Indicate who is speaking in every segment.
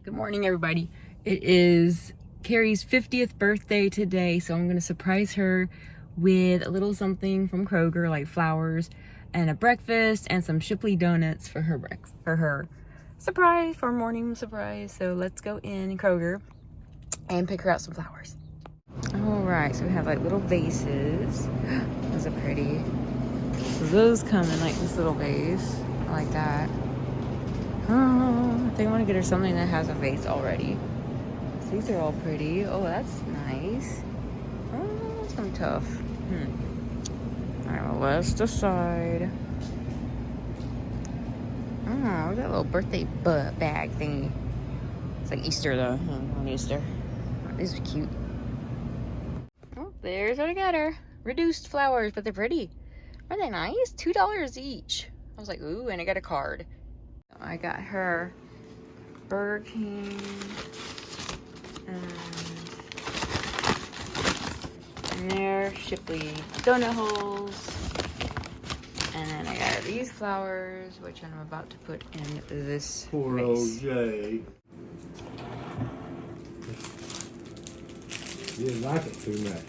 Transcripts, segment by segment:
Speaker 1: Good morning, everybody. It is Cari'S 50th birthday today, so I'm gonna surprise her with a little something from Kroger, like flowers and a breakfast and some Shipley donuts for her surprise, for a morning surprise. So let's go in Kroger and pick her out some flowers. All right, so we have like little vases. Those are pretty. So those come in like this little vase. I like that. Oh, I think I want to get her something that has a vase already. So these are all pretty. Oh, that's nice. Oh, that's gonna be tough. Alright, well, let's decide. Oh, that little birthday bag thingy. It's like Easter though. On Easter. Oh, these are cute. Oh, there's what I got her. Reduced flowers, but they're pretty. Are they nice? $2 each. I was like, ooh, and I got a card. I got her Burger King and there Shipley donut holes, and then I got her these flowers, which I'm about to put in this
Speaker 2: Poor
Speaker 1: vase.
Speaker 2: OJ. You didn't like it too much.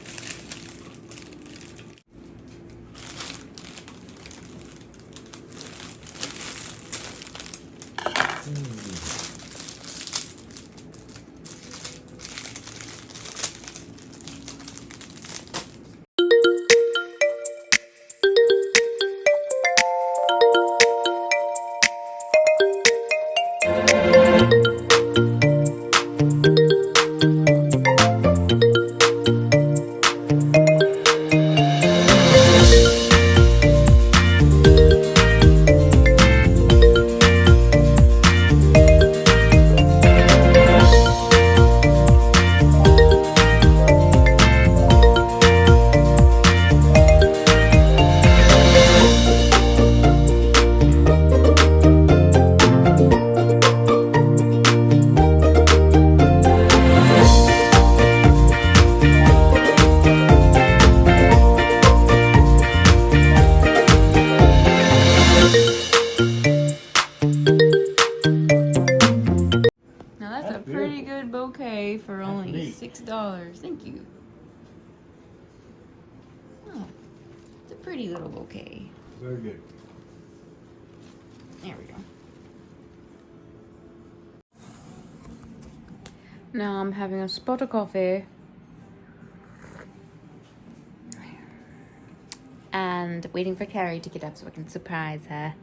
Speaker 1: Pretty good bouquet for only $6. Thank you. Oh, it's a pretty little bouquet.
Speaker 2: Very good.
Speaker 1: There we go. Now I'm having a spot of coffee and waiting for Cari to get up so I can surprise her.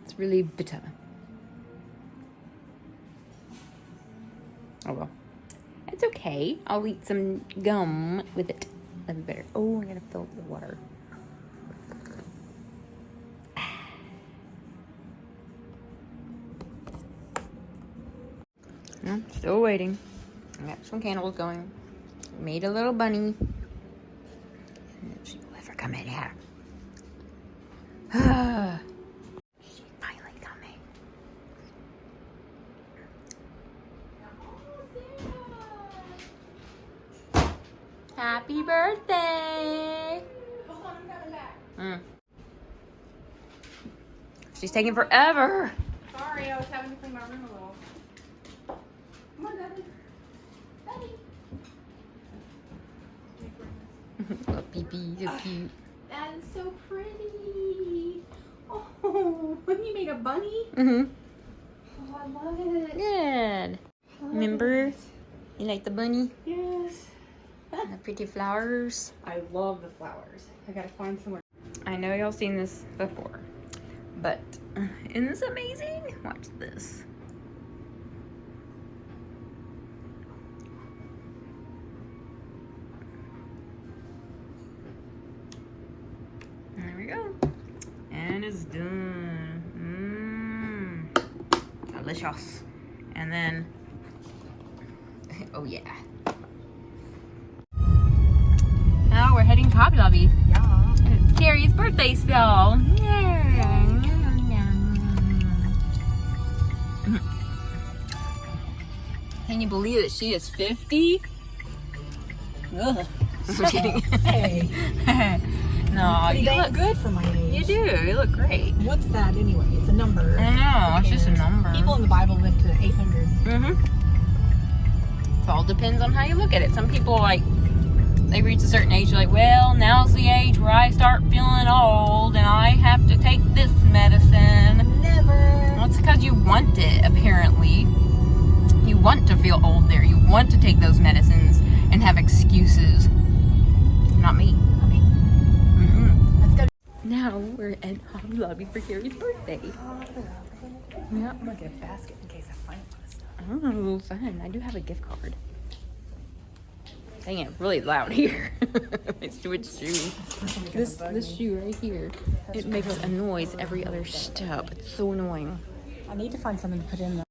Speaker 1: It's really bitter. Oh well. It's okay. I'll eat some gum with it. That'd be better. Oh, I gotta fill it with water. No, still waiting. I got some candles going. Made a little bunny. She will ever come in here. She's finally coming. Happy birthday!
Speaker 3: Hold on, I'm coming back.
Speaker 1: She's taking forever.
Speaker 3: Sorry, I was having to clean my room a little. Come on, Daddy. Daddy.
Speaker 1: Little pee-pee, so cute.
Speaker 3: That is so pretty. Oh, you made a bunny?
Speaker 1: Mm-hmm.
Speaker 3: Oh, I love it.
Speaker 1: Good. Remember? You like the bunny?
Speaker 3: Yes.
Speaker 1: The pretty flowers?
Speaker 3: I love the flowers. I gotta find somewhere.
Speaker 1: I know y'all seen this before, but isn't this amazing? Watch this. There we go. And it's done. Delicious. And then, oh yeah. Now we're heading to Hobby Lobby.
Speaker 3: Yeah.
Speaker 1: It's Cari's birthday still. Can you believe that she is 50? Ugh. I'm kidding.
Speaker 3: Hey.
Speaker 1: No,
Speaker 3: Pretty
Speaker 1: you
Speaker 3: dang
Speaker 1: look
Speaker 3: good for my age.
Speaker 1: You do. You look great.
Speaker 3: What's that anyway? It's a number. in the Bible live to 800.
Speaker 1: It all depends on how you look at it. Some people, like, they reach a certain age, like, well, now's the age where I start feeling old and I have to take this medicine.
Speaker 3: Never.
Speaker 1: Well, it's because you want it, apparently. You want to feel old there. You want to take those medicines and have excuses. Not me.
Speaker 3: I mean, let's go.
Speaker 1: Now we're at Hobby Lobby for Cari'S birthday. Yeah.
Speaker 3: I'm gonna get a basket in case I find a lot of stuff.
Speaker 1: Oh, fun. I do have a gift card. Dang it, really loud here. My stupid shoe. This shoe right here, it makes a noise every other step. It's so annoying.
Speaker 3: I need to find something to put in there.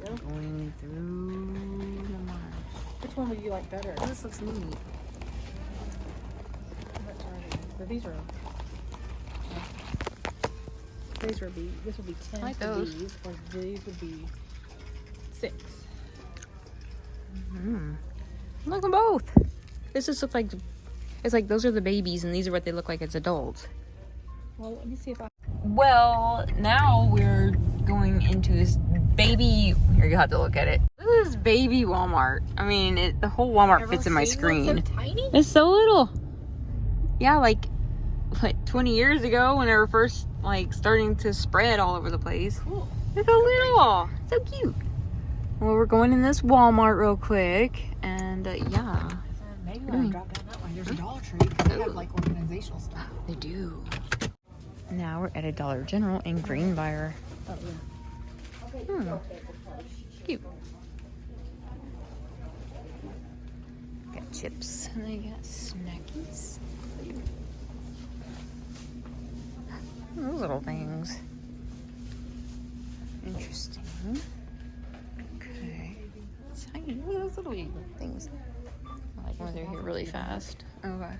Speaker 1: Going through the marsh.
Speaker 3: Which one would you like better?
Speaker 1: This looks neat.
Speaker 3: These are. These would be. This would be 10
Speaker 1: like
Speaker 3: for
Speaker 1: those.
Speaker 3: these, or these would be 6.
Speaker 1: Look at both. This just looks like, it's like those are the babies and these are what they look like as adults.
Speaker 3: Well, let me see if I.
Speaker 1: Well, now we're going into this baby. Here, you have to look at it. Look at this baby Walmart. I mean, the whole Walmart fits in my screen.
Speaker 3: So tiny?
Speaker 1: It's so little. Yeah, like 20 years ago when they were first like starting to spread all over the place.
Speaker 3: Cool.
Speaker 1: Look how little. So cute. Well, we're going in this Walmart real quick, and yeah.
Speaker 3: Maybe when I drop down that one, there's a Dollar Tree because they have like organizational stuff.
Speaker 1: They do. Now we're at a Dollar General in Greenbrier.
Speaker 3: Oh yeah.
Speaker 1: Cute. Got chips and they got snackies. Those little things. Interesting. Okay. Tiny. Look at those little things. I like when they're here really fast. Okay.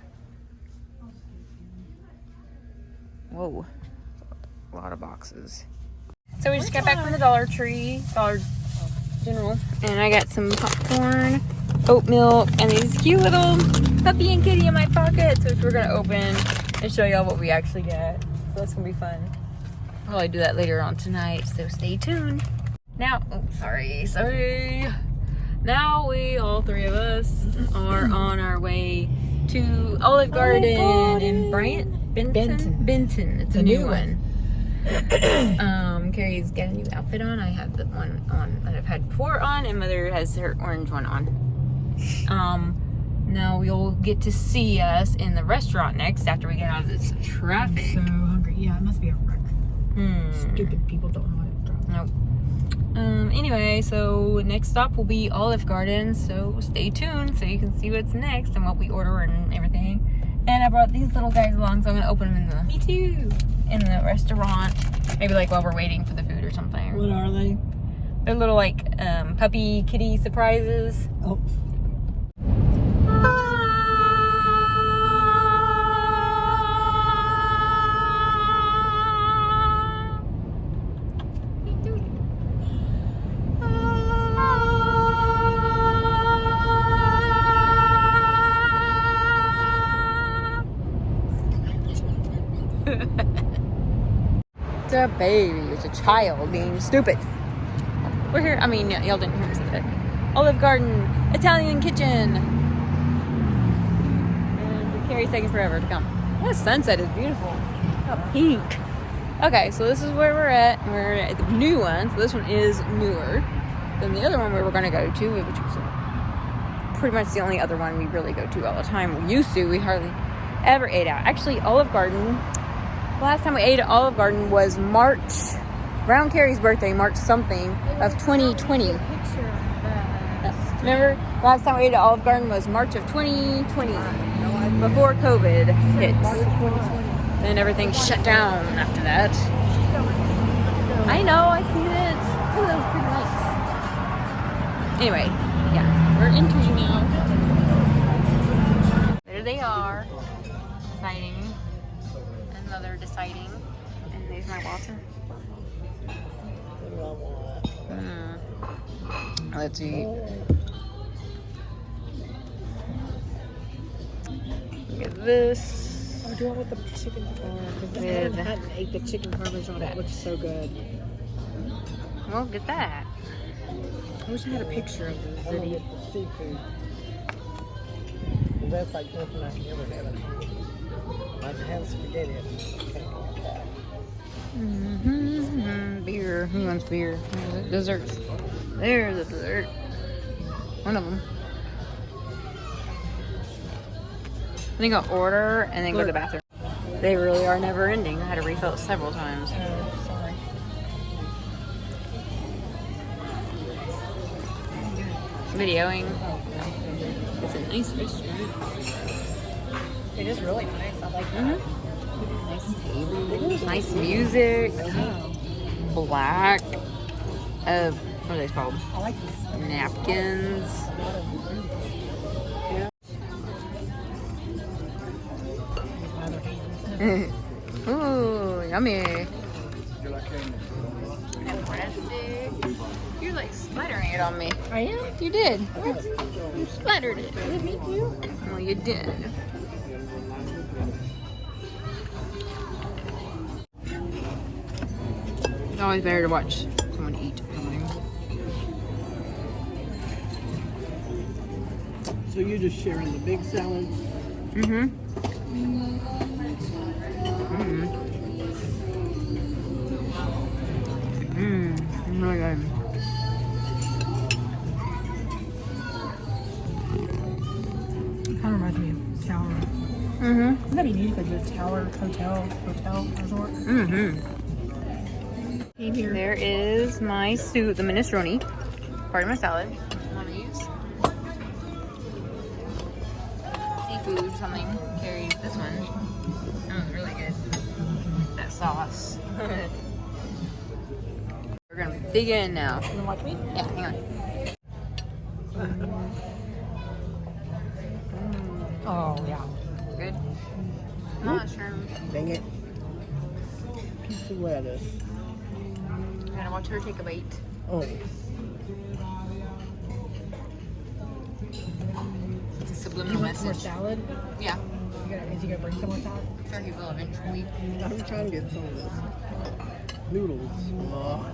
Speaker 1: Whoa. A lot of boxes. So we just got back from the Dollar General, and I got some popcorn, oat milk, and these cute little puppy and kitty in my pockets, which we're gonna open and show y'all what we actually get. So that's gonna be fun. I'll probably do that later on tonight, so stay tuned. Now, oh, sorry. Now we, all three of us, are on our way to Olive Garden in Benton. It's a new one. Carrie's got a new outfit on. I have the one on that I've had before on, and Mother has her orange one on. Now you'll get to see us in the restaurant next after we get out of this traffic.
Speaker 3: I'm so hungry. Yeah, it must be a wreck. Stupid people don't know how to drive.
Speaker 1: Nope. Anyway, so next stop will be Olive Garden, so stay tuned so you can see what's next and what we order and everything. And I brought these little guys along, so I'm gonna open them in the
Speaker 3: Me too.
Speaker 1: in the restaurant. Maybe like while we're waiting for the food or something.
Speaker 3: What are they?
Speaker 1: They're little like puppy kitty surprises.
Speaker 3: Oh.
Speaker 1: It's a baby. It's a child being stupid. We're here. I mean, y'all didn't hear me say that. Olive Garden, Italian kitchen. And Carrie's taking forever to come. That sunset is beautiful. Oh, pink. Okay, so this is where we're at. We're at the new one. So this one is newer than the other one we were going to go to, which was pretty much the only other one we really go to all the time. We used to. We hardly ever ate out. Actually, Olive Garden. Last time we ate at Olive Garden was March, around Carrie's birthday, March something of 2020. Remember, last time we ate at Olive Garden was March of 2020, before COVID hit. Then everything shut down after that. I know, I see it. Oh, that was pretty nice. Anyway, yeah, we're entering now. There they are, deciding. Another deciding. And there's my water. Let's eat. Look at this.
Speaker 3: do it with the chicken because I hadn't ate the chicken parmesan. It looks so good.
Speaker 1: Well, get that.
Speaker 3: I wish I had a picture of the ziti.
Speaker 2: Seafood. That's like nothing I can ever have. I can have spaghetti.
Speaker 1: Beer. Who wants beer? Desserts. There's a dessert. One of them. I think I'll order and then go to the bathroom. They really are never ending. I had to refill it several times.
Speaker 3: Sorry.
Speaker 1: Videoing. It's a nice restaurant.
Speaker 3: It is really nice. I like that.
Speaker 1: Nice table. Nice music. Black. What are they called?
Speaker 3: I like this.
Speaker 1: Napkins. Ooh, yummy. You're like splattering it on me.
Speaker 3: I am?
Speaker 1: You did. What? You splattered it.
Speaker 3: Did me too?
Speaker 1: Well, you did. It's always better to watch someone eat something.
Speaker 2: So you're just sharing the big salads?
Speaker 1: Mm-hmm. Really good.
Speaker 3: Kind of reminds me of Tower. Wouldn't that be neat if they did a Tower hotel resort? Here.
Speaker 1: There is my soup, the minestrone. Part of my salad. One of these. Seafood, something. Carries this one. Oh, it's really good. That sauce. We're gonna dig in now.
Speaker 3: You wanna watch me?
Speaker 1: Yeah, hang on.
Speaker 3: Oh, yeah.
Speaker 1: Good. Mushroom.
Speaker 2: Dang it. Piece of lettuce.
Speaker 1: I'm gonna watch her take a bite.
Speaker 2: Oh.
Speaker 1: It's a
Speaker 3: You
Speaker 1: subliminal
Speaker 3: want some more
Speaker 1: message.
Speaker 3: salad?
Speaker 1: Yeah.
Speaker 3: Is he gonna bring some more salad?
Speaker 1: Sure he will eventually.
Speaker 2: I'm trying to get some of this. Noodles.
Speaker 1: Well,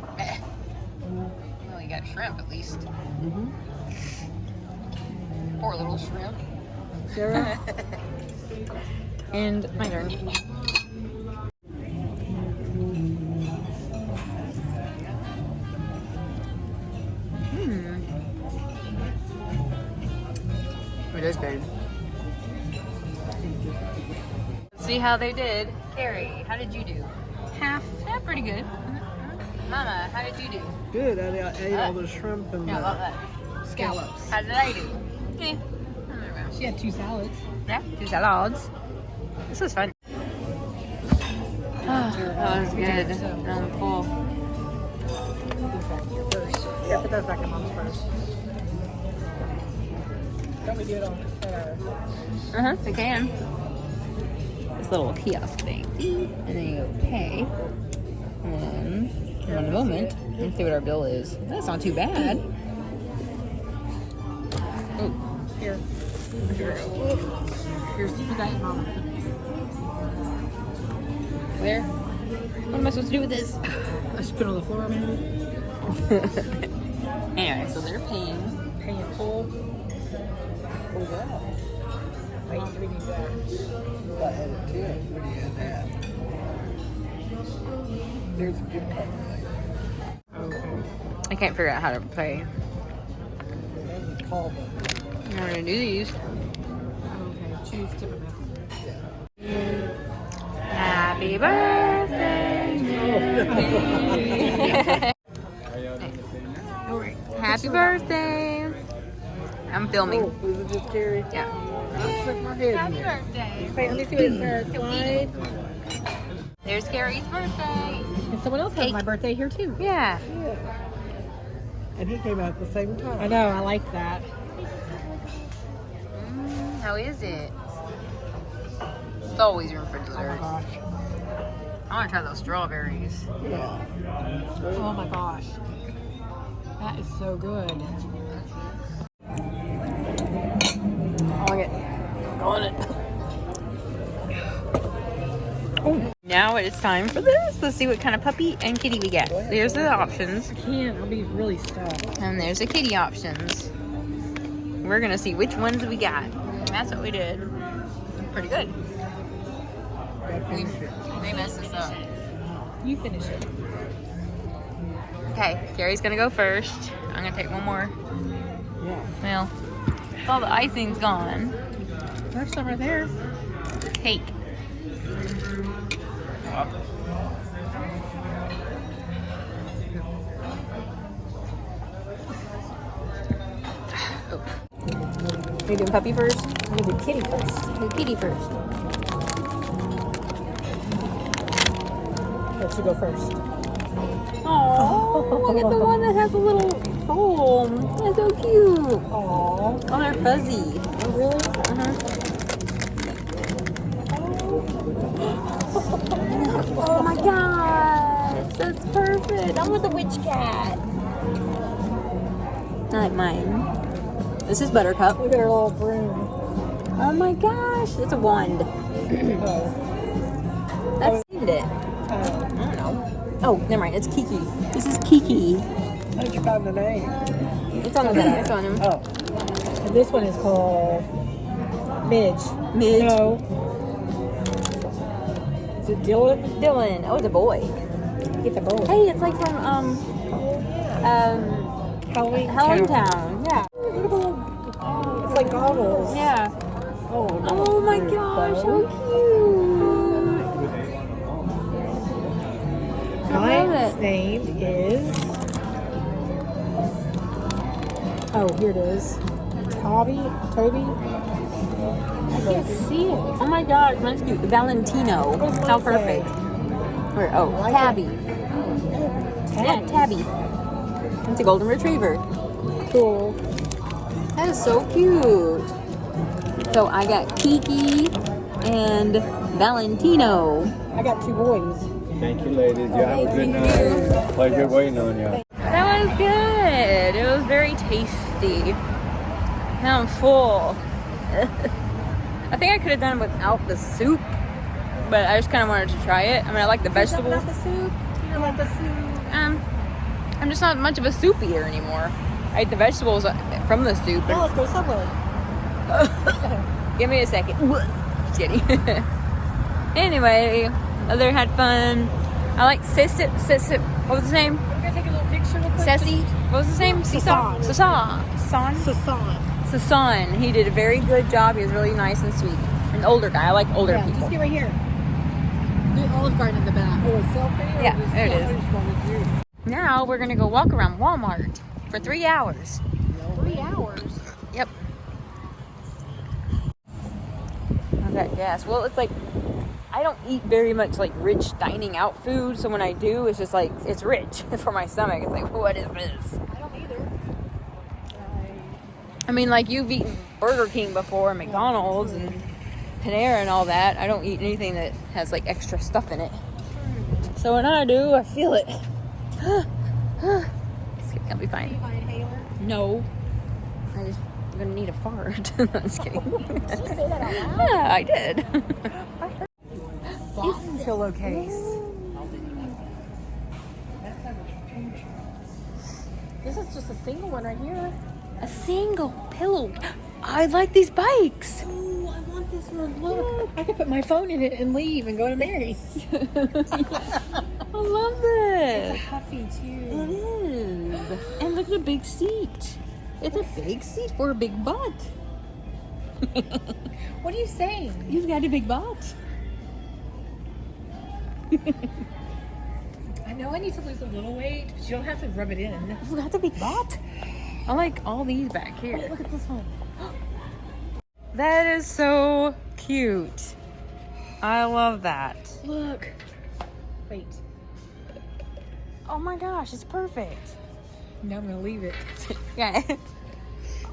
Speaker 1: you got shrimp at least. Poor little shrimp.
Speaker 2: Sarah?
Speaker 1: And my turn. It is good. See how they did. Carrie, how did you do?
Speaker 3: Half.
Speaker 1: Yeah, pretty good. Mama, how did you do?
Speaker 2: Good. I ate all the shrimp and
Speaker 1: Yeah, I love that.
Speaker 2: scallops.
Speaker 1: How did I do? Yeah.
Speaker 3: She had 2 salads.
Speaker 1: Yeah, 2 salads. This was fun. Oh, that was good. I'm full.
Speaker 3: Yeah, put those back in Mom's purse. Don't we do it on
Speaker 1: We can. This little kiosk thing. And then you go pay. And in a moment, let's see what our bill is. That's not too bad. Oh,
Speaker 3: Here. Here's put that in Mom.
Speaker 1: where? What am I supposed to do with this?
Speaker 3: I just put it on the floor, maybe.
Speaker 1: Anyway, so they're paying.
Speaker 3: Pay it full.
Speaker 2: Oh, wow.
Speaker 3: Wait, do we need that?
Speaker 2: I had it too. What do you have that? There's a gift card.
Speaker 3: Okay.
Speaker 1: I can't figure out how to pay.
Speaker 2: There's a call button.
Speaker 1: I'm gonna do these.
Speaker 3: Okay, choose tip amount.
Speaker 1: Happy birthday to you. Happy birthday. I'm filming.
Speaker 2: Oh, was it just Carrie?
Speaker 1: Yeah.
Speaker 2: I'll stick my head in
Speaker 1: Happy
Speaker 2: there.
Speaker 1: birthday.
Speaker 3: Wait, let me see what it says. Slide.
Speaker 1: There's Cari's birthday.
Speaker 3: And someone else has
Speaker 1: Cake.
Speaker 3: my birthday here too.
Speaker 1: Yeah.
Speaker 2: Yeah. And he came out at the same time.
Speaker 3: I know, I like that.
Speaker 1: How is it? It's always room for
Speaker 3: Oh my
Speaker 1: dessert.
Speaker 3: gosh.
Speaker 1: I want to try those strawberries.
Speaker 2: Yeah.
Speaker 3: Oh my gosh. That is so good.
Speaker 1: I want it. I want it. Now it's time for this. Let's see what kind of puppy and kitty we get. There's the options.
Speaker 3: I can't. I'll be really stuck.
Speaker 1: And there's the kitty options. We're gonna see which ones we got. And that's what we did. Pretty good. They messed us up.
Speaker 3: You finish it.
Speaker 1: Okay, Cari'S gonna go first. I'm gonna take one more.
Speaker 3: Yeah.
Speaker 1: Well, all the icing's gone.
Speaker 3: There's some right there.
Speaker 1: Cake. You doing puppy first?
Speaker 3: I'm gonna do kitty first.
Speaker 1: Do kitty first.
Speaker 3: Let you go first.
Speaker 1: Oh, look at the one that has a little foam. That's so cute.
Speaker 3: Aww.
Speaker 1: Oh, they're fuzzy.
Speaker 3: Oh, really?
Speaker 1: Oh my gosh, that's perfect. I want the witch cat. I like mine. This is Buttercup.
Speaker 3: Look at her little broom.
Speaker 1: Oh my gosh, it's a wand.
Speaker 3: Oh.
Speaker 1: That's named it. I don't know. Oh, never mind. It's Kiki. This is Kiki.
Speaker 2: How did you find the name?
Speaker 1: It's on the back. It's on him.
Speaker 2: Oh.
Speaker 3: And this one is called Midge.
Speaker 1: Midge.
Speaker 3: No. Is it Dylan?
Speaker 1: Dylan. Oh, it's a boy.
Speaker 3: Get the bowl.
Speaker 1: Hey, it's like from
Speaker 3: Halloween
Speaker 1: Town. Yeah.
Speaker 3: It's like goggles.
Speaker 1: Yeah.
Speaker 3: Oh,
Speaker 1: Oh my gosh, so cute. I love
Speaker 3: Mine's
Speaker 1: it.
Speaker 3: name is. Oh, here it is. Toby. I can't see it.
Speaker 1: Oh my gosh, mine's cute. Valentino.
Speaker 3: What does mine
Speaker 1: How
Speaker 3: say?
Speaker 1: perfect. Or, oh,
Speaker 3: Like
Speaker 1: Tabby.
Speaker 3: it.
Speaker 1: Yeah, Tabby. It's a golden retriever.
Speaker 3: Cool.
Speaker 1: That is so cute. So I got Kiki and Valentino.
Speaker 3: I got 2 boys.
Speaker 2: Thank you, ladies. You have a good night. Pleasure waiting on you.
Speaker 1: That was good. It was very tasty. Now I'm full. I think I could have done it without the soup, but I just kind of wanted to try it. I mean, I like the vegetables.
Speaker 3: Not the soup. You don't like the soup.
Speaker 1: I'm just not much of a soup eater anymore. I eat the vegetables from the soup.
Speaker 3: Now let's go Subway.
Speaker 1: Give me a second. Just kidding. Anyway, other had fun. I like Sissip. What was his name?
Speaker 3: We're gonna take a little picture real quick.
Speaker 1: Ceci. What was his name?
Speaker 3: Sasan.
Speaker 1: Sasan. Sasan. He did a very good job. He was really nice and sweet. An older guy. I like older
Speaker 3: Yeah,
Speaker 1: people.
Speaker 3: just get right here. The Olive Garden in the back. Oh, a selfie?
Speaker 1: Yeah, there it is. Now we're gonna go walk around Walmart for 3 hours.
Speaker 3: 3 hours?
Speaker 1: Yep. Okay, yes. Well, it's like I don't eat very much like rich dining out food, so when I do, it's just like it's rich for my stomach. It's like, what is this?
Speaker 3: I don't either.
Speaker 1: I mean, like you've eaten Burger King before, and McDonald's, and Panera, and all that. I don't eat anything that has like extra stuff in it. So when I do, I feel it. I'll be fine.
Speaker 3: Inhaler?
Speaker 1: No. I'm gonna need a fart. I'm just kidding.
Speaker 3: Did you say that out loud?
Speaker 1: Yeah, I did.
Speaker 3: It's pillowcase. This is just a single one right here.
Speaker 1: A single pillow. I like these bikes.
Speaker 3: Oh, I want this one. Look, I could put my phone in it and leave and go to Mary's.
Speaker 1: I love this.
Speaker 3: It's a Huffy too.
Speaker 1: It is. And look at the big seat. It's a big seat for a big butt.
Speaker 3: What are you saying?
Speaker 1: You've got a big butt.
Speaker 3: I know I need to lose a little weight, but you don't have to rub it in.
Speaker 1: You've got a big butt. I like all these back here.
Speaker 3: Wait, look at this one.
Speaker 1: That is so cute. I love that.
Speaker 3: Look. Wait.
Speaker 1: Oh my gosh, it's perfect.
Speaker 3: Now I'm gonna leave it.
Speaker 1: Yeah.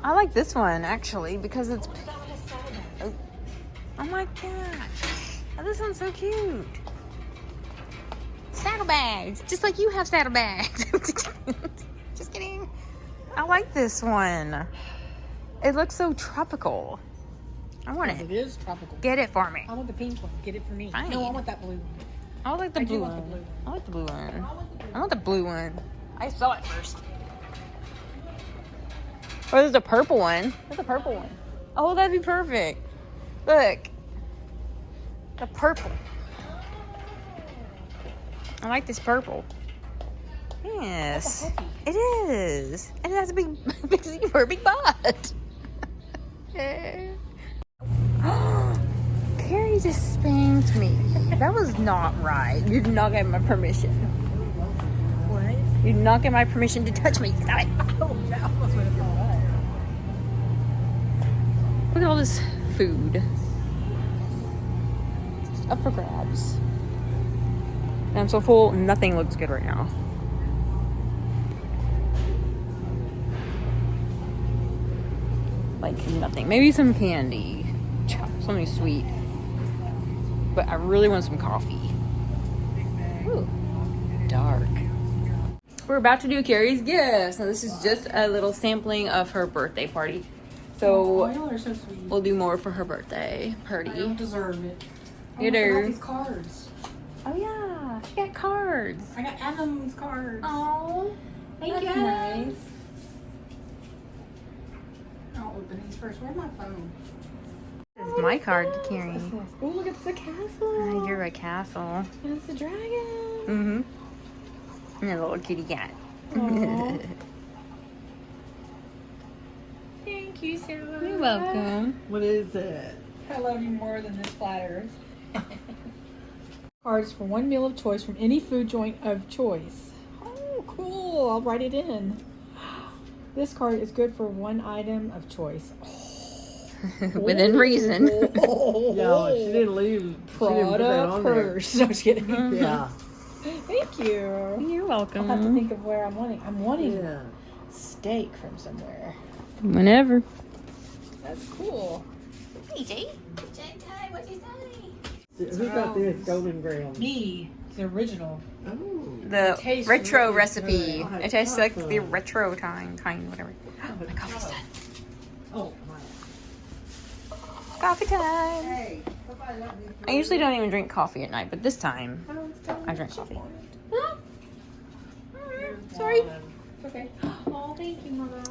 Speaker 1: I like this one actually because it's. Oh my gosh. Oh, this one's so cute. Saddlebags. Just like you have saddlebags. Just kidding. I like this one. It looks so tropical. I want
Speaker 3: Because
Speaker 1: it.
Speaker 3: it is tropical.
Speaker 1: Get it for me.
Speaker 3: I want the pink one. Get it for me.
Speaker 1: Fine.
Speaker 3: No, I want that blue one.
Speaker 1: I like the
Speaker 3: I do
Speaker 1: blue
Speaker 3: want
Speaker 1: one.
Speaker 3: the blue one.
Speaker 1: I like the blue one. I want the blue one. I saw it first. Oh, there's a purple one. There's a purple one. Oh, that'd be perfect. Look. The purple. I like this purple. Yes.
Speaker 3: That's a
Speaker 1: It is. And it has a big, big seat for a big butt. Carrie just spanked me. That was not right. You did not get my permission.
Speaker 3: What?
Speaker 1: You did not get my permission to touch me. Stop it.
Speaker 3: Oh, that was what it felt like.
Speaker 1: Look at all this food. It's up for grabs. And I'm so full, nothing looks good right now. Like nothing. Maybe some candy. Something sweet. But I really want some coffee. Ooh, dark. We're about to do Carrie's gifts. Now this is just a little sampling of her birthday party. So
Speaker 3: y'all are so sweet.
Speaker 1: we'll do more for her birthday party.
Speaker 3: I don't deserve it.
Speaker 1: You
Speaker 3: I
Speaker 1: do.
Speaker 3: forgot these cards.
Speaker 1: Oh yeah, she got cards.
Speaker 3: I got Adam's cards.
Speaker 1: Oh, thank
Speaker 3: That's
Speaker 1: you.
Speaker 3: nice. I'll open these first. Where's my phone?
Speaker 1: This is my card to Carrie.
Speaker 3: Oh, look, it's the castle.
Speaker 1: You're a castle.
Speaker 3: And it's the dragon.
Speaker 1: Mm-hmm. And a little kitty cat.
Speaker 3: Aw. Thank you so much.
Speaker 1: You're welcome.
Speaker 2: What is it?
Speaker 3: I love you more than this flat earth. Cards for one meal of choice from any food joint of choice. Oh, cool. I'll write it in. This card is good for one item of choice.
Speaker 1: Within reason.
Speaker 2: Yeah, she didn't leave. She didn't put that
Speaker 3: Prada
Speaker 2: on there.
Speaker 3: purse. No, I'm just kidding.
Speaker 2: Yeah.
Speaker 3: Thank you.
Speaker 1: You're welcome.
Speaker 3: I'll have to think of where I'm wanting. I'm wanting
Speaker 2: Yeah.
Speaker 3: steak from somewhere.
Speaker 1: Whenever.
Speaker 3: That's cool.
Speaker 1: Hey, Jay.
Speaker 2: Who got this golden graham?
Speaker 3: Me. It's the original.
Speaker 2: Oh.
Speaker 1: The
Speaker 3: tastes
Speaker 1: retro
Speaker 3: really
Speaker 1: recipe.
Speaker 2: good.
Speaker 1: It tastes like the
Speaker 2: Awesome.
Speaker 1: retro kind, whatever. My coffee's done.
Speaker 2: Oh, my.
Speaker 1: Coffee time.
Speaker 2: Hey. Somebody let me
Speaker 1: I usually don't even drink coffee at night, but this time
Speaker 3: Oh, it's done.
Speaker 1: I drink coffee.
Speaker 3: Sorry. It's okay. Oh, thank you, Mother.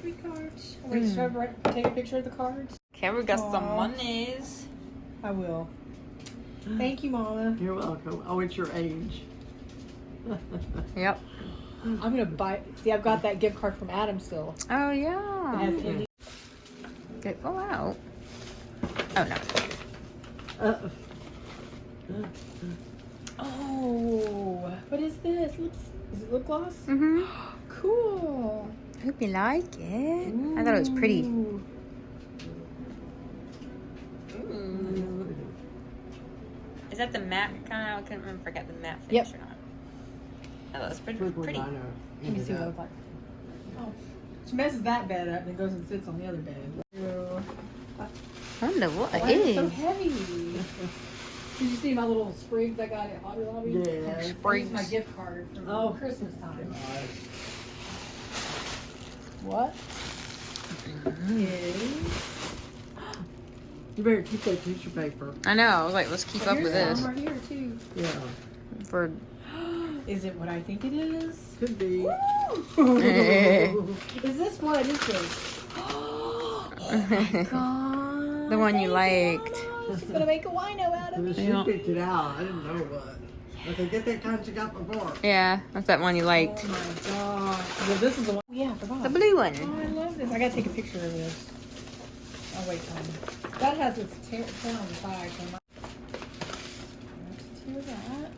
Speaker 3: Three cards. Wait, should I take a picture of the cards?
Speaker 1: Okay, we got some
Speaker 3: Aw.
Speaker 1: monies.
Speaker 3: I will. Thank you, Mama.
Speaker 2: You're welcome. Oh, it's your age.
Speaker 1: Yep.
Speaker 3: I'm gonna buy. See, I've got that gift card from Adam still.
Speaker 1: Oh
Speaker 3: It
Speaker 1: yeah.
Speaker 3: has Indy.
Speaker 1: Okay, go out. Oh no.
Speaker 3: Oh, what is this? Lips? Is it lip gloss?
Speaker 1: Mhm.
Speaker 3: Cool.
Speaker 1: Hope you like it. I thought it was pretty.
Speaker 3: Ooh.
Speaker 1: Is that the matte kind? I couldn't remember if I got the matte
Speaker 3: Yep.
Speaker 1: finish or not. Oh, that's pretty.
Speaker 2: Look what
Speaker 1: Pretty.
Speaker 2: Dinah
Speaker 3: Let me see what it
Speaker 2: ended
Speaker 3: looks
Speaker 2: up.
Speaker 3: like. Oh, she messes that bed up and goes and sits on the other bed. Ew.
Speaker 1: I wonder what
Speaker 3: Why
Speaker 1: it
Speaker 3: is it so
Speaker 1: is.
Speaker 3: heavy? Did you see my little sprigs I got at Hobby Lobby?
Speaker 2: Yeah.
Speaker 3: This is my
Speaker 1: Sprigs.
Speaker 3: gift card from
Speaker 2: Oh.
Speaker 3: Christmas time.
Speaker 2: God.
Speaker 3: What is?
Speaker 2: You better keep that tissue paper.
Speaker 1: I know. I was like, let's keep up
Speaker 3: Here's
Speaker 1: with this.
Speaker 3: some right here too.
Speaker 2: Yeah.
Speaker 1: For
Speaker 3: Is it what I think it is?
Speaker 2: Could be.
Speaker 3: Is this what is this? Oh my god!
Speaker 1: The one you
Speaker 3: Thank
Speaker 1: liked.
Speaker 3: Mama. She's gonna make a wino out of
Speaker 2: She
Speaker 3: me.
Speaker 1: Yeah.
Speaker 2: picked it out. I didn't know what. But they get that kind you got before.
Speaker 1: yeah, that's that one you liked.
Speaker 3: Oh my gosh! Well, this is the one. Yeah, I forgot.
Speaker 1: The blue one.
Speaker 3: Oh, I love this. I gotta take a picture of this. Oh wait, that has its tail on the side. So let's do that.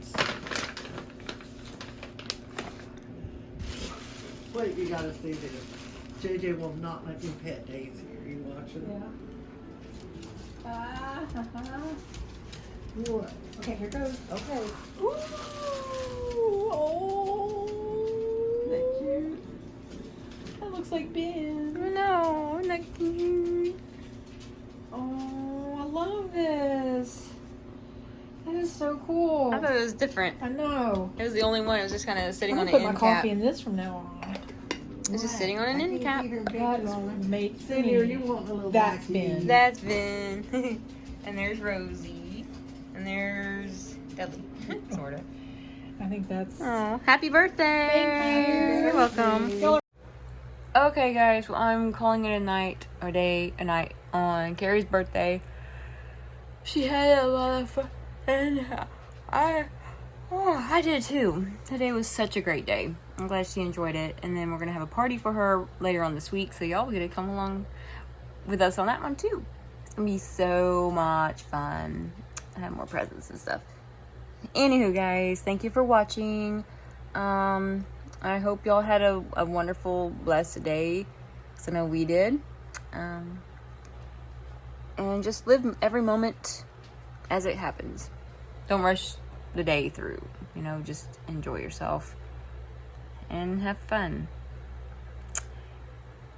Speaker 2: Wait, you gotta see this. JJ will not let me pet Daisy. Are you watching?
Speaker 3: Yeah.
Speaker 2: What?
Speaker 3: Okay, here goes.
Speaker 2: Okay.
Speaker 3: Ooh, oh.
Speaker 2: Isn't that cute?
Speaker 3: That looks like Ben.
Speaker 1: No, not cute.
Speaker 3: Oh, I love this. That is so cool.
Speaker 1: I thought it was different.
Speaker 3: I know.
Speaker 1: It was the only one. It was just kind of sitting
Speaker 3: I'm
Speaker 1: on
Speaker 3: gonna
Speaker 1: the
Speaker 3: put my
Speaker 1: end cap.
Speaker 3: coffee in this from now on.
Speaker 1: It's just sitting on an end cap.
Speaker 3: That's made for
Speaker 2: Sit here,
Speaker 3: me.
Speaker 2: you want a little
Speaker 3: That's
Speaker 2: vacuum.
Speaker 3: been.
Speaker 1: That's Vin. And there's Rosie. And there's Dudley. Sort of.
Speaker 3: I think that's.
Speaker 1: Oh, happy birthday!
Speaker 3: Thank you.
Speaker 1: You're welcome.
Speaker 3: Y'all
Speaker 1: Okay, guys, well, I'm calling it a night on Cari's birthday. She had a lot of fun, and I did too. Today was such a great day. I'm glad she enjoyed it, and then we're gonna have a party for her later on this week, so y'all get to come along with us on that one too. It's gonna be so much fun. I have more presents and stuff. Anywho, guys, thank you for watching. I hope y'all had a wonderful, blessed day, because I know we did. And just live every moment as it happens. Don't rush the day through. You know, just enjoy yourself and have fun.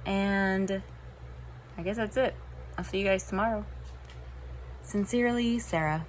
Speaker 1: And I guess that's it. I'll see you guys tomorrow. Sincerely, Sarah.